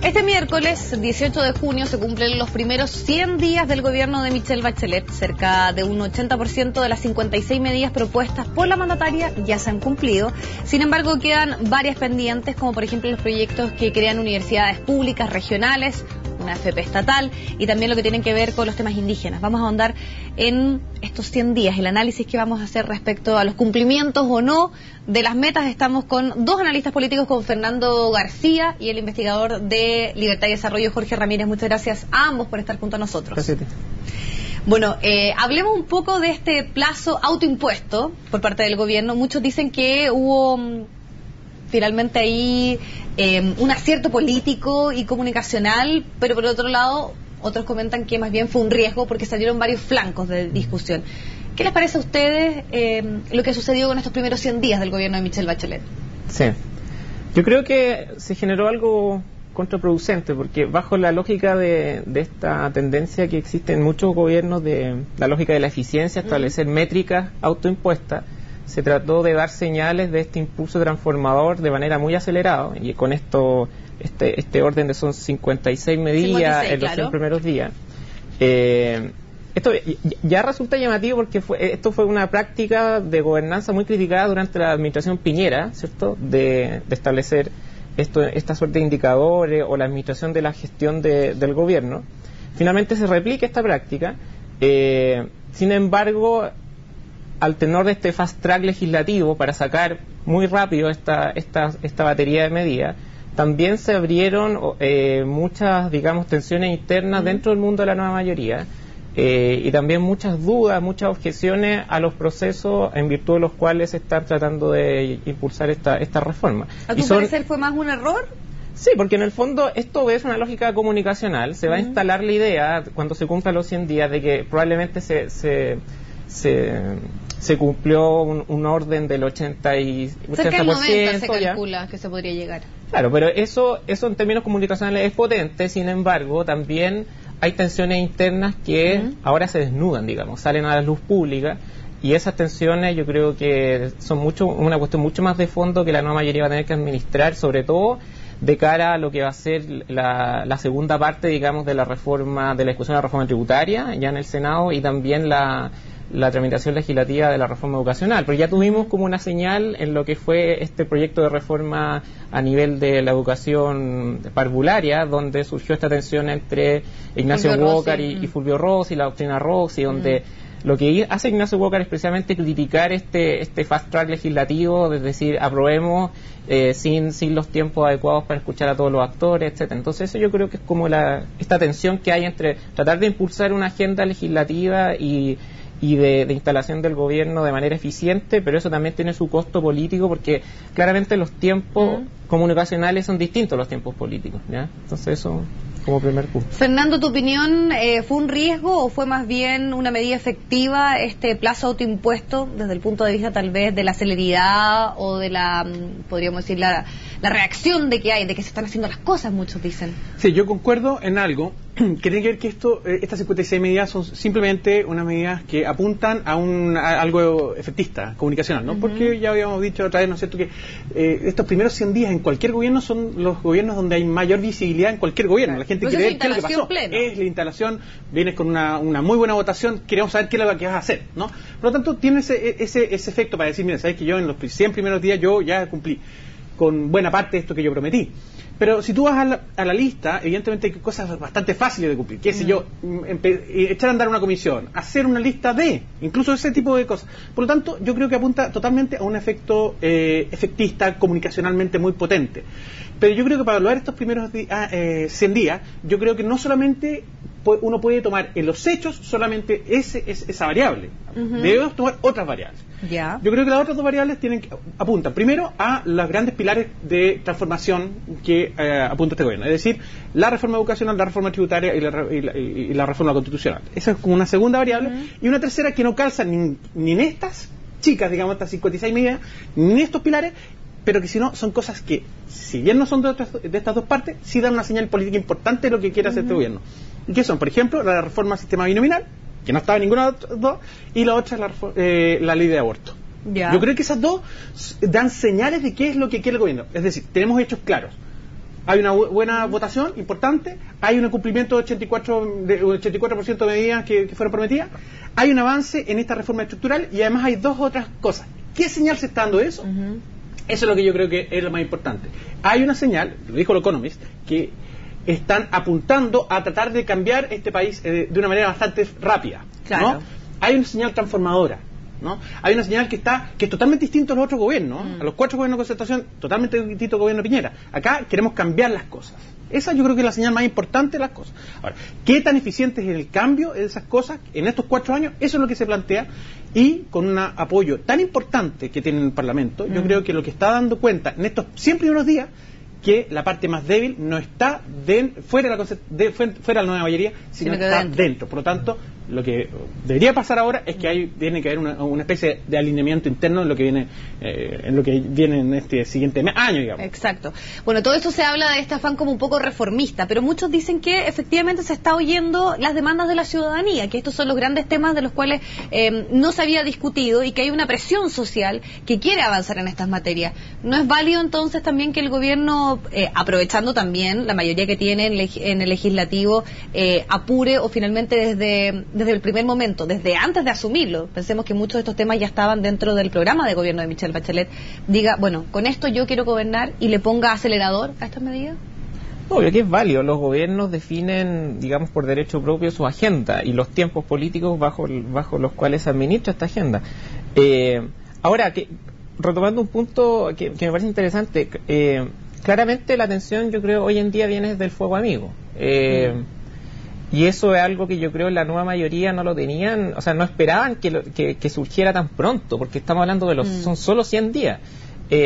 Este miércoles, 18 de junio, se cumplen los primeros 100 días del gobierno de Michelle Bachelet. Cerca de un 80% de las 56 medidas propuestas por la mandataria ya se han cumplido. Sin embargo, quedan varias pendientes, como por ejemplo los proyectos que crean universidades públicas regionales, una FP estatal y también lo que tienen que ver con los temas indígenas. Vamos a ahondar en estos 100 días, el análisis que vamos a hacer respecto a los cumplimientos o no de las metas. Estamos con dos analistas políticos, con Fernando García y el investigador de Libertad y Desarrollo, Jorge Ramírez. Muchas gracias a ambos por estar junto a nosotros. Gracias. Bueno, hablemos un poco de este plazo autoimpuesto por parte del gobierno. Muchos dicen que hubo finalmente ahí un acierto político y comunicacional, pero por otro lado otros comentan que más bien fue un riesgo porque salieron varios flancos de discusión. ¿Qué les parece a ustedes lo que ha sucedido con estos primeros 100 días del gobierno de Michelle Bachelet? Sí, yo creo que se generó algo contraproducente, porque bajo la lógica de esta tendencia que existe en muchos gobiernos, de la lógica de la eficiencia, establecer métricas autoimpuestas, se trató de dar señales de este impulso transformador de manera muy acelerada, y con esto este orden de son 56 medidas en los 100 primeros días. Esto ya resulta llamativo porque esto fue una práctica de gobernanza muy criticada durante la administración Piñera, ¿cierto? De establecer esta suerte de indicadores o la administración de la gestión del gobierno. Finalmente se replica esta práctica, sin embargo, al tenor de este fast track legislativo para sacar muy rápido esta batería de medidas, también se abrieron muchas, digamos, tensiones internas dentro del mundo de la nueva mayoría, y también muchas dudas, muchas objeciones a los procesos en virtud de los cuales se están tratando de impulsar esta reforma. ¿A tu parecer fue más un error? Sí, porque en el fondo esto es una lógica comunicacional. Se va a instalar la idea, cuando se cumplan los 100 días, de que probablemente se cumplió un orden del 80%. Cerca del 90% se calcula que se podría llegar. Claro, pero eso en términos comunicacionales es potente. Sin embargo, también hay tensiones internas que ahora se desnudan, digamos, salen a la luz pública, y esas tensiones yo creo que son una cuestión mucho más de fondo que la nueva mayoría va a tener que administrar, sobre todo de cara a lo que va a ser la segunda parte, digamos, de la reforma, de la discusión de la reforma tributaria ya en el Senado, y también la tramitación legislativa de la reforma educacional. Pero ya tuvimos como una señal en lo que fue este proyecto de reforma a nivel de la educación parvularia, donde surgió esta tensión entre Ignacio Walker y Fulvio Rossi, la doctrina Rossi, donde lo que hace Ignacio Walker es precisamente criticar este fast track legislativo, es decir, aprobemos sin los tiempos adecuados para escuchar a todos los actores, etcétera. Entonces eso yo creo que es como esta tensión que hay entre tratar de impulsar una agenda legislativa y de instalación del gobierno de manera eficiente, pero eso también tiene su costo político, porque claramente los tiempos comunicacionales son distintos a los tiempos políticos, ¿ya? Entonces eso como primer punto. Fernando, ¿tu opinión fue un riesgo o fue más bien una medida efectiva este plazo autoimpuesto desde el punto de vista tal vez de la celeridad o de podríamos decir, la reacción de que se están haciendo las cosas, muchos dicen? Sí, yo concuerdo en algo, que tiene que ver que estas 56 medidas son simplemente unas medidas que apuntan a algo efectista, comunicacional, ¿no? Porque ya habíamos dicho otra vez, ¿no es cierto?, que estos primeros 100 días en cualquier gobierno son los gobiernos donde hay mayor visibilidad en cualquier gobierno. La gente quiere ver qué es lo que pasó. Plena. Es la instalación, vienes con una muy buena votación, queremos saber qué es lo que vas a hacer, ¿no? Por lo tanto, tiene ese efecto para decir, mira, sabes que yo en los 100 primeros días yo ya cumplí con buena parte de esto que yo prometí. Pero si tú vas a la lista, evidentemente hay cosas bastante fáciles de cumplir. ¿Qué sé yo? Echar a andar una comisión, hacer una lista incluso ese tipo de cosas. Por lo tanto, yo creo que apunta totalmente a un efecto efectista, comunicacionalmente muy potente. Pero yo creo que para evaluar estos primeros 100 días, yo creo que no solamente uno puede tomar en los hechos solamente esa variable. Debemos tomar otras variables. Yo creo que las otras dos variables apuntan primero a los grandes pilares de transformación que apunta este gobierno, es decir, la reforma educacional, la reforma tributaria y la reforma constitucional. Esa es como una segunda variable, y una tercera que no calza ni en estas chicas, digamos, estas 56 medidas, ni en estos pilares, pero que si no, son cosas que, si bien no son de estas dos partes, sí dan una señal política importante de lo que quiere hacer este gobierno. ¿Y qué son? Por ejemplo, la reforma al sistema binominal, que no estaba en ninguna de las dos, y la otra es la ley de aborto. Yo creo que esas dos dan señales de qué es lo que quiere el gobierno. Es decir, tenemos hechos claros. hay una buena votación importante, hay un cumplimiento de 84% de medidas que fueron prometidas, hay un avance en esta reforma estructural y además hay dos otras cosas. ¿Qué señal se está dando eso? Eso es lo que yo creo que es lo más importante. Hay una señal, lo dijo el Economist, que están apuntando a tratar de cambiar este país de una manera bastante rápida. Claro. ¿No? Hay una señal transformadora. ¿No? Hay una señal que es totalmente distinta a los otros gobiernos, a los 4 gobiernos de concertación, totalmente distinto al gobierno de Piñera. Acá queremos cambiar las cosas. Esa yo creo que es la señal más importante de las cosas. Ahora, ¿qué tan eficiente es el cambio de esas cosas en estos 4 años? Eso es lo que se plantea, y con un apoyo tan importante que tiene el Parlamento, yo creo que lo que está dando cuenta en estos 100 primeros días, que la parte más débil no está fuera de la nueva mayoría, sino que está dentro. Por lo tanto, lo que debería pasar ahora es que tiene que haber una especie de alineamiento interno en lo que viene en este siguiente año, digamos. Exacto. Bueno, todo esto se habla de este afán como un poco reformista, pero muchos dicen que efectivamente se está oyendo las demandas de la ciudadanía, que estos son los grandes temas de los cuales no se había discutido y que hay una presión social que quiere avanzar en estas materias. ¿No es válido entonces también que el gobierno, aprovechando también la mayoría que tiene en el legislativo, apure o finalmente desde el primer momento, desde antes de asumirlo, pensemos que muchos de estos temas ya estaban dentro del programa de gobierno de Michelle Bachelet, diga, bueno, con esto yo quiero gobernar y le ponga acelerador a estas medidas? Obvio que es válido. Los gobiernos definen, digamos, por derecho propio su agenda y los tiempos políticos bajo los cuales se administra esta agenda. Ahora, retomando un punto que me parece interesante, claramente la atención, yo creo, hoy en día viene desde el fuego amigo. Y eso es algo que yo creo la nueva mayoría no lo tenían, o sea, no esperaban que surgiera tan pronto, porque estamos hablando de son solo 100 días.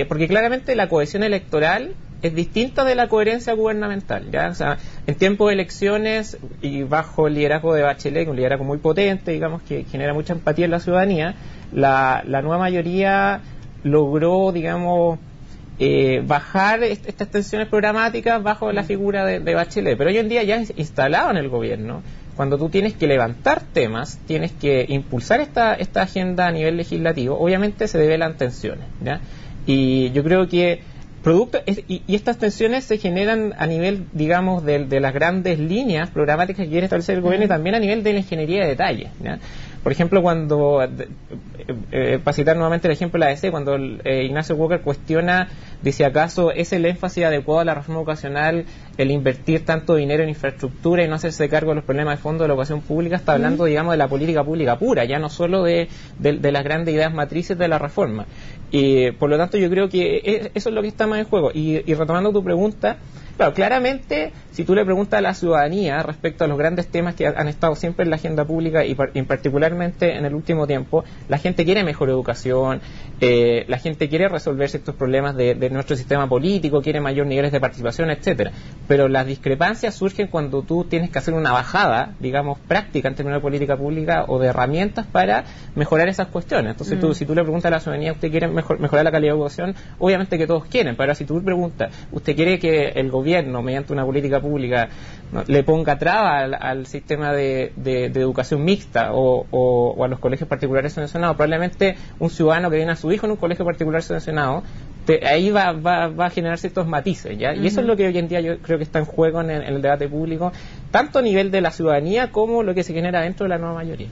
Porque claramente la cohesión electoral es distinta de la coherencia gubernamental, ¿ya? O sea, en tiempos de elecciones y bajo el liderazgo de Bachelet, un liderazgo muy potente, digamos, que genera mucha empatía en la ciudadanía, la nueva mayoría logró, digamos, bajar estas tensiones programáticas bajo la figura de Bachelet. Pero hoy en día ya instalado en el gobierno, cuando tú tienes que levantar temas, tienes que impulsar esta agenda a nivel legislativo, obviamente se develan tensiones, ¿ya? Y yo creo que y estas tensiones se generan a nivel, digamos, de las grandes líneas programáticas que quiere establecer el gobierno, y también a nivel de la ingeniería de detalle, ¿ya? Por ejemplo, para citar nuevamente el ejemplo de la ADC, cuando Ignacio Walker cuestiona de si acaso es el énfasis adecuado a la reforma educacional el invertir tanto dinero en infraestructura y no hacerse cargo de los problemas de fondo de la educación pública, está hablando, digamos, de la política pública pura, ya no solo de las grandes ideas matrices de la reforma. Y por lo tanto yo creo que eso es lo que está más en juego. Y retomando tu pregunta, claro, claramente, si tú le preguntas a la ciudadanía respecto a los grandes temas que han estado siempre en la agenda pública y particularmente en el último tiempo, la gente quiere mejor educación, la gente quiere resolver ciertos problemas de nuestro sistema político, quiere mayores niveles de participación, etcétera. Pero las discrepancias surgen cuando tú tienes que hacer una bajada, digamos, práctica en términos de política pública o de herramientas para mejorar esas cuestiones. Entonces, si tú le preguntas a la ciudadanía, ¿usted quiere mejorar la calidad de educación? Obviamente que todos quieren, pero ahora si tú preguntas, ¿usted quiere que el gobierno, mediante una política pública, le ponga traba al sistema de educación mixta o a los colegios particulares subvencionados? Probablemente un ciudadano que viene a su hijo en un colegio particular subvencionado, ahí va a generar ciertos matices, ¿ya? Y eso es lo que hoy en día yo creo que está en juego en el debate público, tanto a nivel de la ciudadanía como lo que se genera dentro de la nueva mayoría.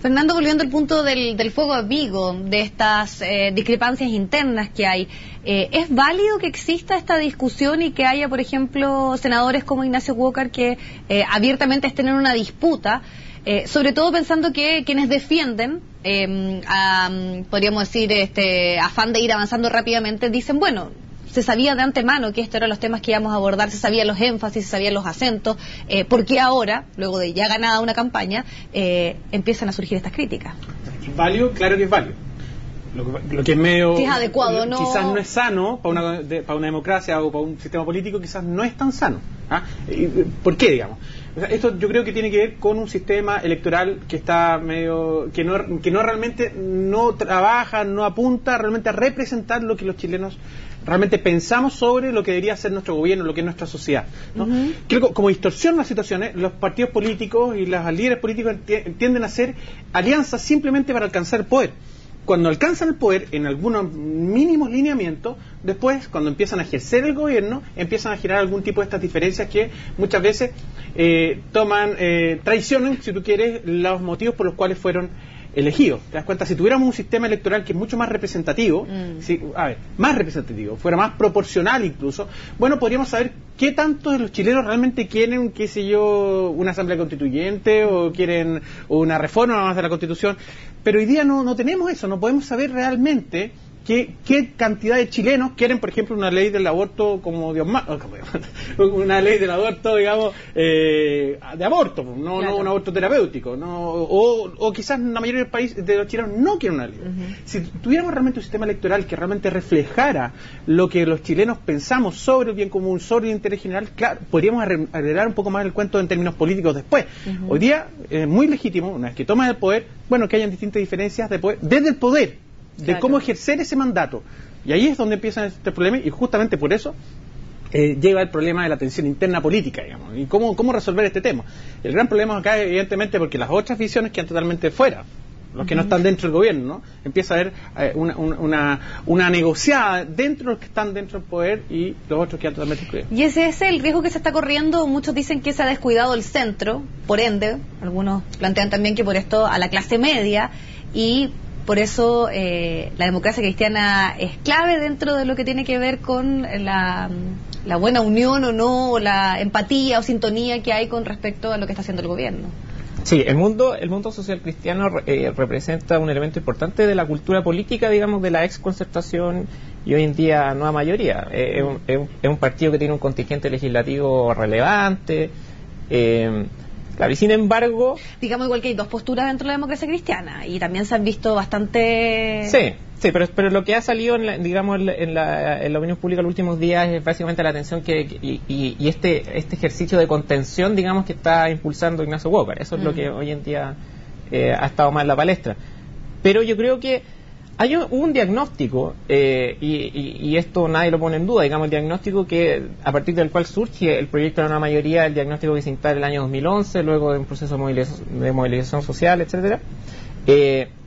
Fernando, volviendo al punto del fuego amigo, de estas discrepancias internas que hay, ¿es válido que exista esta discusión y que haya, por ejemplo, senadores como Ignacio Walker que abiertamente estén en una disputa, sobre todo pensando que quienes defienden, podríamos decir, afán de ir avanzando rápidamente, dicen, bueno, se sabía de antemano que estos eran los temas que íbamos a abordar, se sabían los énfasis, se sabían los acentos, ¿por qué ahora, luego de ya ganada una campaña, empiezan a surgir estas críticas? ¿Válido? Claro que es válido. Lo que es medio... Que es adecuado, ¿no? Quizás no es sano para una democracia o para un sistema político, quizás no es tan sano. ¿Por qué, digamos? O sea, esto yo creo que tiene que ver con un sistema electoral que está medio... que no realmente no trabaja, no apunta realmente a representar lo que los chilenos realmente pensamos sobre lo que debería ser nuestro gobierno, lo que es nuestra sociedad, ¿no? Creo que como distorsionan las situaciones, los partidos políticos y los líderes políticos tienden a hacer alianzas simplemente para alcanzar el poder. cuando alcanzan el poder en algunos mínimos lineamientos, después cuando empiezan a ejercer el gobierno, empiezan a generar algún tipo de estas diferencias que muchas veces traicionan, si tú quieres, los motivos por los cuales fueron elegidos. ¿Te das cuenta? Si tuviéramos un sistema electoral que es mucho más representativo, más representativo, fuera más proporcional incluso, bueno, podríamos saber qué tanto de los chilenos realmente quieren, qué sé yo, una asamblea constituyente o quieren una reforma más de la Constitución. Pero hoy día no tenemos eso, no podemos saber realmente qué cantidad de chilenos quieren, por ejemplo, una ley del aborto como Dios manda, una ley del aborto, digamos, de aborto, no, claro, no un aborto terapéutico, o quizás la mayoría del país de los chilenos no quieren una ley. Si tuviéramos realmente un sistema electoral que realmente reflejara lo que los chilenos pensamos sobre el bien común, sobre el interés general, claro, podríamos arreglar un poco más el cuento en términos políticos después. Hoy día es muy legítimo, una vez que toman el poder, bueno, que hayan distintas diferencias de poder, desde el poder, de claro, cómo ejercer ese mandato. Y ahí es donde empieza este problema, y justamente por eso lleva el problema de la tensión interna política, digamos, y cómo resolver este tema. El gran problema acá es evidentemente porque las otras visiones quedan totalmente fuera, los que no están dentro del gobierno, ¿no? Empieza a haber una negociada dentro de los que están dentro del poder y los otros quedan totalmente excluidos. Y ese es el riesgo que se está corriendo. Muchos dicen que se ha descuidado el centro, por ende, algunos plantean también que por esto a la clase media, y por eso la democracia cristiana es clave dentro de lo que tiene que ver con la buena unión o no, o la empatía o sintonía que hay con respecto a lo que está haciendo el gobierno. Sí, el mundo social cristiano representa un elemento importante de la cultura política, digamos, de la ex Concertación y hoy en día nueva mayoría. Es un partido que tiene un contingente legislativo relevante. Claro, y sin embargo, digamos, igual que hay dos posturas dentro de la democracia cristiana y también se han visto bastante. Sí, pero lo que ha salido en la opinión pública en los últimos días es básicamente la atención y este ejercicio de contención, digamos, que está impulsando Ignacio Walker. Eso es lo que hoy en día ha estado más en la palestra. Pero yo creo que hay un diagnóstico, y esto nadie lo pone en duda, digamos, el diagnóstico que a partir del cual surge el proyecto de la mayoría, el diagnóstico que se instala en el año 2011, luego de un proceso de movilización social, etcétera.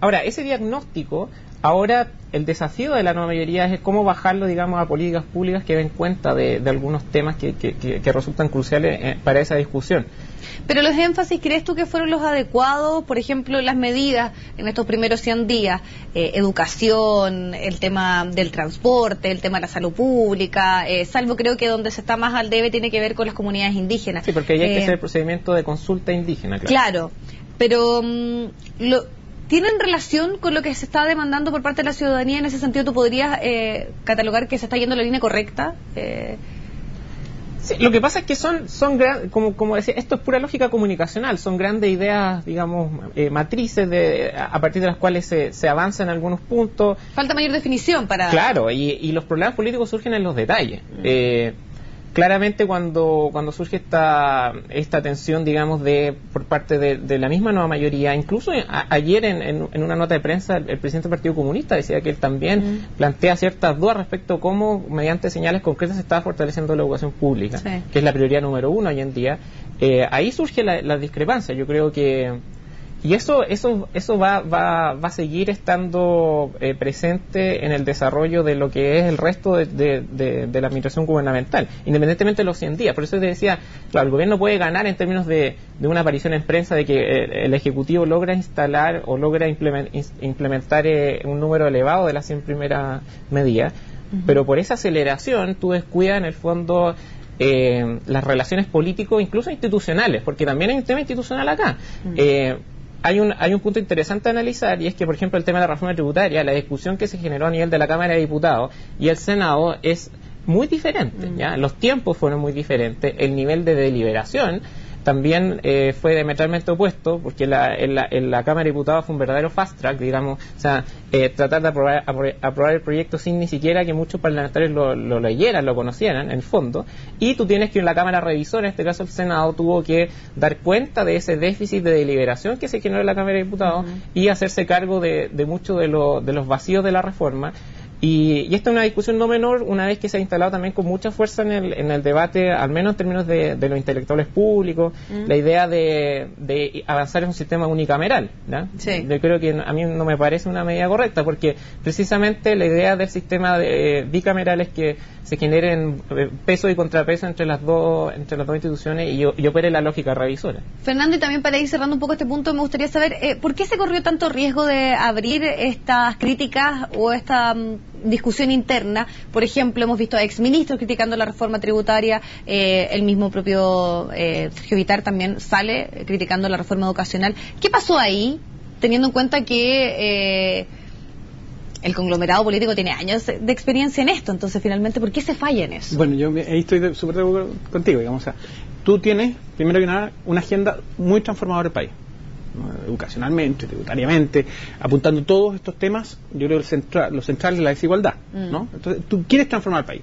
Ahora, ese diagnóstico, ahora el desafío de la nueva mayoría es cómo bajarlo, digamos, a políticas públicas que den cuenta de algunos temas que resultan cruciales para esa discusión. Pero los énfasis, ¿crees tú que fueron los adecuados? Por ejemplo, las medidas en estos primeros 100 días, educación, el tema del transporte, el tema de la salud pública, salvo creo que donde se está más al debe tiene que ver con las comunidades indígenas. Sí, porque ahí hay que hacer el procedimiento de consulta indígena, claro. Claro, pero ¿tienen relación con lo que se está demandando por parte de la ciudadanía? En ese sentido, ¿tú podrías catalogar que se está yendo en la línea correcta? Sí, lo que pasa es que son como decía, esto es pura lógica comunicacional, son grandes ideas, digamos, matrices a partir de las cuales se avanza en algunos puntos. Falta mayor definición para... Claro, y los problemas políticos surgen en los detalles. Claramente cuando surge esta tensión, digamos, por parte de la misma nueva mayoría, incluso ayer en una nota de prensa el presidente del Partido Comunista decía que él también plantea ciertas dudas respecto a cómo mediante señales concretas se está fortaleciendo la educación pública, sí, que es la prioridad número 1 hoy en día. Ahí surge la discrepancia. Yo creo que y eso va a seguir estando presente en el desarrollo de lo que es el resto de la administración gubernamental, independientemente de los 100 días. Por eso te decía, claro, el gobierno puede ganar en términos de una aparición en prensa de que el Ejecutivo logra instalar o logra implementar un número elevado de las 100 primeras medidas, pero por esa aceleración tú descuidas en el fondo las relaciones políticos, incluso institucionales, porque también hay un tema institucional acá. Hay un punto interesante a analizar, y es que, por ejemplo, el tema de la reforma tributaria, la discusión que se generó a nivel de la Cámara de Diputados y el Senado es muy diferente, ¿ya? Los tiempos fueron muy diferentes, el nivel de deliberación también fue diametralmente opuesto, porque en la Cámara de Diputados fue un verdadero fast track, digamos, o sea, tratar de aprobar el proyecto sin ni siquiera que muchos parlamentarios lo leyeran, lo conocieran, en el fondo, y tú tienes que en la Cámara Revisora, en este caso el Senado, tuvo que dar cuenta de ese déficit de deliberación que se generó en la Cámara de Diputados y hacerse cargo de muchos de los vacíos de la reforma. Y esta es una discusión no menor, una vez que se ha instalado también con mucha fuerza en el debate, al menos en términos de los intelectuales públicos, la idea de avanzar en un sistema unicameral, ¿no? Sí. Yo creo que a mí no me parece una medida correcta, porque precisamente la idea del sistema bicameral es que se generen peso y contrapeso entre las dos instituciones y opere la lógica revisora. Fernando, y también para ir cerrando un poco este punto, me gustaría saber ¿por qué se corrió tanto riesgo de abrir estas críticas o esta discusión interna? Por ejemplo, hemos visto a exministros criticando la reforma tributaria, el mismo propio Sergio Vittar también sale criticando la reforma educacional. ¿Qué pasó ahí, teniendo en cuenta que el conglomerado político tiene años de experiencia en esto? Entonces, finalmente, ¿por qué se falla en eso? Bueno, yo ahí estoy súper de acuerdo contigo, digamos. O sea, tú tienes, primero que nada, una agenda muy transformadora del país, ¿no? Educacionalmente, tributariamente, apuntando todos estos temas. Yo creo que lo central es la desigualdad, ¿no? Entonces, tú quieres transformar el país.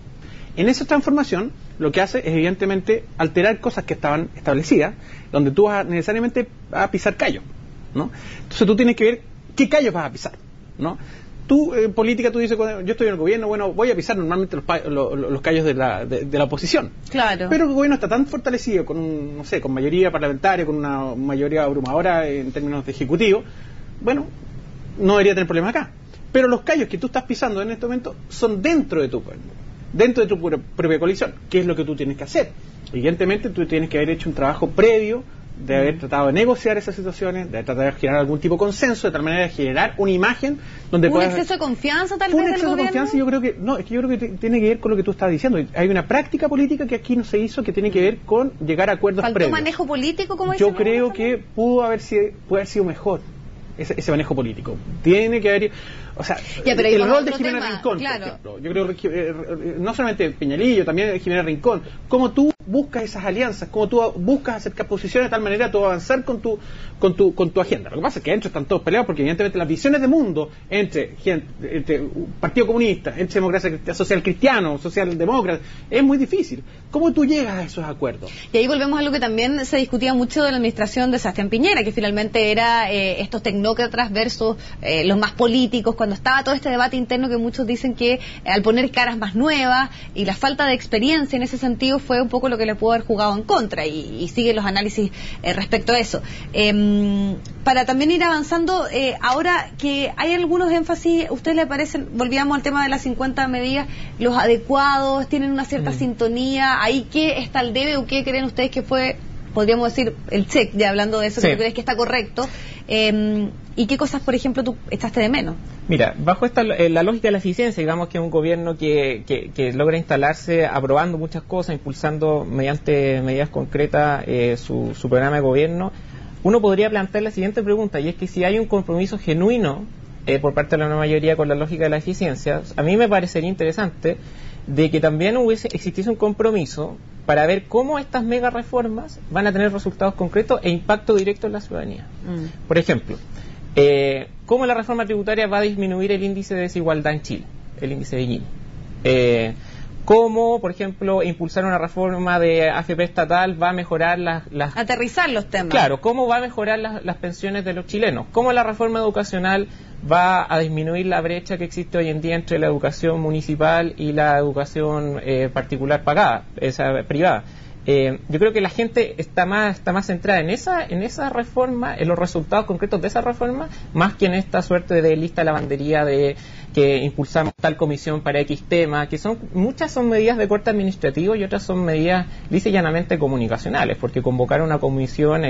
En esa transformación, lo que hace es, evidentemente, alterar cosas que estaban establecidas, donde tú necesariamente vas a pisar callos, ¿no? Entonces, tú tienes que ver qué callos vas a pisar, ¿no? Tú, en política, tú dices, cuando yo estoy en el gobierno, bueno, voy a pisar normalmente los callos de la oposición. Claro. Pero el gobierno está tan fortalecido, con mayoría parlamentaria, con una mayoría abrumadora en términos de ejecutivo, bueno, no debería tener problemas acá. Pero los callos que tú estás pisando en este momento son dentro de tu pueblo, dentro de tu propia coalición. ¿Qué es lo que tú tienes que hacer? Evidentemente, tú tienes que haber hecho un trabajo previo, de haber tratado de negociar esas situaciones, de tratar de generar algún tipo de consenso, de tal manera de generar una imagen donde ¿Un exceso de confianza tal vez un del exceso de gobierno? confianza. Yo creo que no, es que yo creo que tiene que ver con lo que tú estás diciendo. Hay una práctica política que aquí no se hizo, que tiene que ver con llegar a acuerdos ¿Faltó previos. manejo político, como Yo dicen creo algunos que pudo haber sido mejor ese manejo político. Tiene que haber, o sea, Ya, pero ahí el vamos a rol de otro Jimena tema, Rincón, claro. por ejemplo. Yo creo que no solamente Peñalillo, también Jimena Rincón. Cómo tú buscas esas alianzas, cómo tú buscas acercar posiciones de tal manera tú avanzar con tu agenda. Lo que pasa es que adentro están todos peleados porque evidentemente las visiones de mundo entre Partido Comunista, entre Democracia Social Cristiano, Socialdemócrata, es muy difícil. ¿Cómo tú llegas a esos acuerdos? Y ahí volvemos a lo que también se discutía mucho de la administración de Sebastián Piñera, que finalmente era estos tecnócratas versus los más políticos, cuando estaba todo este debate interno que muchos dicen que al poner caras más nuevas y la falta de experiencia en ese sentido fue un poco lo que le pudo haber jugado en contra, y siguen los análisis respecto a eso. Para también ir avanzando, ahora que hay algunos énfasis, ¿a usted le parecen, volvíamos al tema de las 50 medidas, los adecuados, tienen una cierta sintonía? ¿Ahí qué está al debe o qué creen ustedes que fue, podríamos decir, el check, ya hablando de eso, sí, que tú crees que está correcto? ¿Y qué cosas, por ejemplo, tú echaste de menos? Mira, bajo la lógica de la eficiencia, digamos que es un gobierno que logra instalarse aprobando muchas cosas, impulsando mediante medidas concretas su programa de gobierno, uno podría plantear la siguiente pregunta, y es que si hay un compromiso genuino por parte de la mayoría con la lógica de la eficiencia, a mí me parecería interesante de que también existiese un compromiso para ver cómo estas mega reformas van a tener resultados concretos e impacto directo en la ciudadanía. Por ejemplo, cómo la reforma tributaria va a disminuir el índice de desigualdad en Chile, el índice de Gini. Cómo, por ejemplo, impulsar una reforma de AFP estatal va a mejorar las... Aterrizar los temas. Claro, cómo va a mejorar las pensiones de los chilenos. Cómo la reforma educacional va a disminuir la brecha que existe hoy en día entre la educación municipal y la educación particular pagada, esa privada. Yo creo que la gente está más centrada en esa reforma, en los resultados concretos de esa reforma, más que en esta suerte de lista de lavandería de que impulsamos tal comisión para X tema, que muchas son medidas de corte administrativo y otras son medidas lisa y llanamente comunicacionales, porque convocar una comisión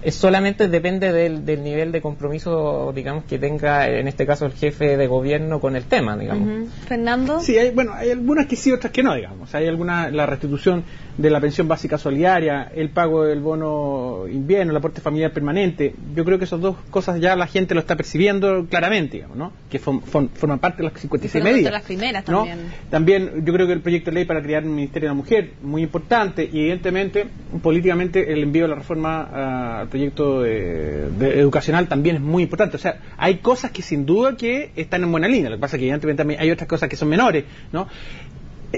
solamente depende del nivel de compromiso, digamos, que tenga en este caso el jefe de gobierno con el tema, digamos. Fernando. Sí, hay algunas que sí, otras que no, digamos. Hay algunas, la restitución de la pensión básica solidaria, el pago del bono invierno, el aporte familiar permanente. Yo creo que esas dos cosas ya la gente lo está percibiendo claramente, digamos, ¿no? Que forman parte de las 56 medidas. Las primeras ¿no? también. También yo creo que el proyecto de ley para crear un Ministerio de la Mujer, muy importante, y evidentemente, políticamente, el envío de la reforma al proyecto de educacional también es muy importante. O sea, hay cosas que sin duda que están en buena línea. Lo que pasa es que evidentemente también hay otras cosas que son menores, ¿no?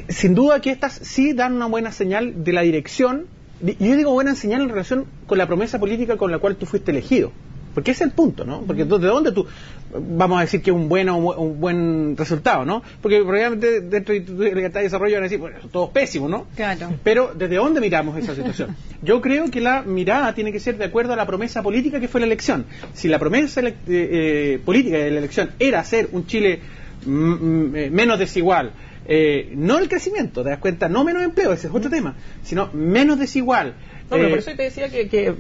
Sin duda que estas sí dan una buena señal de la dirección. Y yo digo buena señal en relación con la promesa política con la cual tú fuiste elegido. Porque ese es el punto, ¿no? Porque ¿de dónde tú vamos a decir que es un buen resultado, ¿no? Porque probablemente dentro de tu libertad de desarrollo van a decir, bueno, todo es pésimo, ¿no? Claro. Pero ¿desde dónde miramos esa situación? Yo creo que la mirada tiene que ser de acuerdo a la promesa política que fue la elección. Si la promesa política de la elección era hacer un Chile menos desigual, no el crecimiento, te das cuenta, no menos empleo, ese es otro tema, sino menos desigual. No, pero por eso te decía que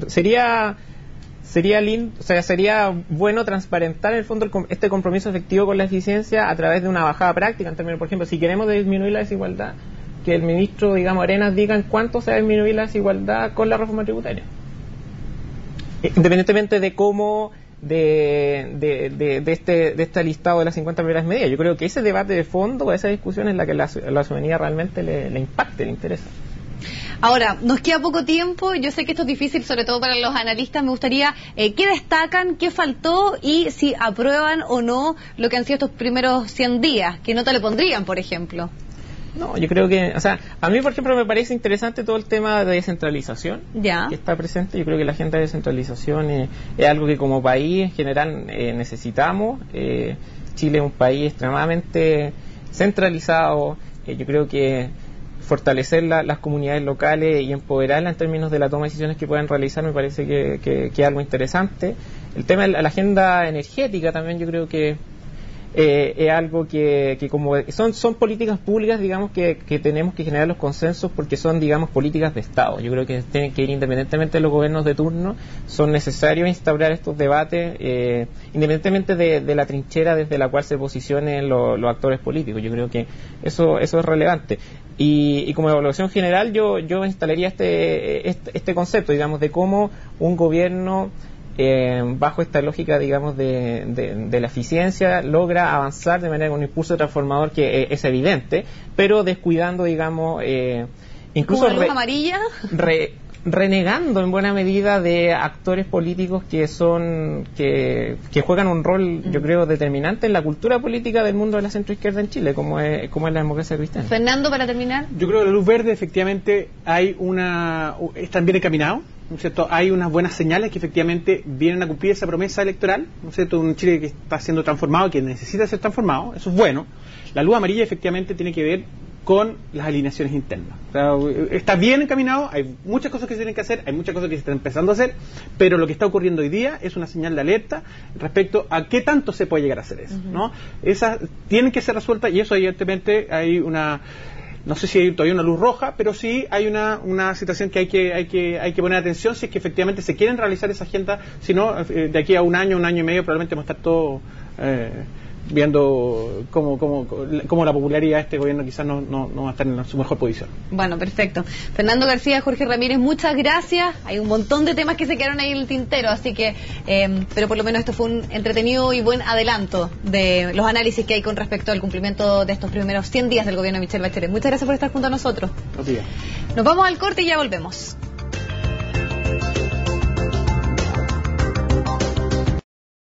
sería lindo, o sea, sería bueno transparentar en el fondo este compromiso efectivo con la eficiencia a través de una bajada práctica. En términos, por ejemplo, si queremos disminuir la desigualdad, que el ministro, digamos, Arenas diga en cuánto se va a disminuir la desigualdad con la reforma tributaria, independientemente de cómo de este listado de las 50 primeras medidas. Yo creo que ese debate de fondo, esa discusión es la que la ciudadanía realmente le impacte, le interesa. Ahora, nos queda poco tiempo, yo sé que esto es difícil, sobre todo para los analistas. Me gustaría, ¿qué destacan, qué faltó y si aprueban o no lo que han sido estos primeros 100 días? ¿Qué nota le pondrían, por ejemplo? No, yo creo que, o sea, a mí, por ejemplo, me parece interesante todo el tema de descentralización que está presente. Yo creo que la agenda de descentralización es algo que como país en general necesitamos. Chile es un país extremadamente centralizado. Yo creo que fortalecer las comunidades locales y empoderarlas en términos de la toma de decisiones que puedan realizar me parece que es algo interesante. El tema de la agenda energética también yo creo que es algo que como son políticas públicas, digamos, que tenemos que generar los consensos porque son, digamos, políticas de Estado. Yo creo que tienen que ir independientemente de los gobiernos de turno, son necesarios instaurar estos debates independientemente de la trinchera desde la cual se posicionen los actores políticos. Yo creo que eso es relevante. Y como evaluación general yo instalaría este concepto, digamos, de cómo un gobierno bajo esta lógica, digamos, de la eficiencia, logra avanzar de manera con un impulso transformador que es evidente, pero descuidando, digamos, incluso ¿como la luz amarilla? renegando en buena medida de actores políticos que juegan un rol, yo creo, determinante en la cultura política del mundo de la centroizquierda en Chile, como es la democracia cristiana. Fernando, para terminar. Yo creo que la luz verde, efectivamente, están bien encaminados, ¿no es cierto? Hay unas buenas señales que efectivamente vienen a cumplir esa promesa electoral, ¿no es cierto? Un Chile que está siendo transformado, que necesita ser transformado, eso es bueno. La luz amarilla efectivamente tiene que ver con las alineaciones internas. O sea, está bien encaminado, hay muchas cosas que se tienen que hacer, hay muchas cosas que se están empezando a hacer, pero lo que está ocurriendo hoy día es una señal de alerta respecto a qué tanto se puede llegar a hacer eso, ¿no? Esas tienen que ser resueltas y eso evidentemente hay una... No sé si hay todavía una luz roja, pero sí hay una situación que hay que poner atención si es que efectivamente se quieren realizar esa agenda. Si no, de aquí a un año y medio probablemente vamos a estar todos viendo cómo la popularidad de este gobierno quizás no va a estar en su mejor posición. Bueno, perfecto. Fernando García, Jorge Ramírez, muchas gracias. Hay un montón de temas que se quedaron ahí en el tintero, así que, pero por lo menos esto fue un entretenido y buen adelanto de los análisis que hay con respecto al cumplimiento de estos primeros 100 días del gobierno de Michelle Bachelet. Muchas gracias por estar junto a nosotros. Gracias. Nos vamos al corte y ya volvemos.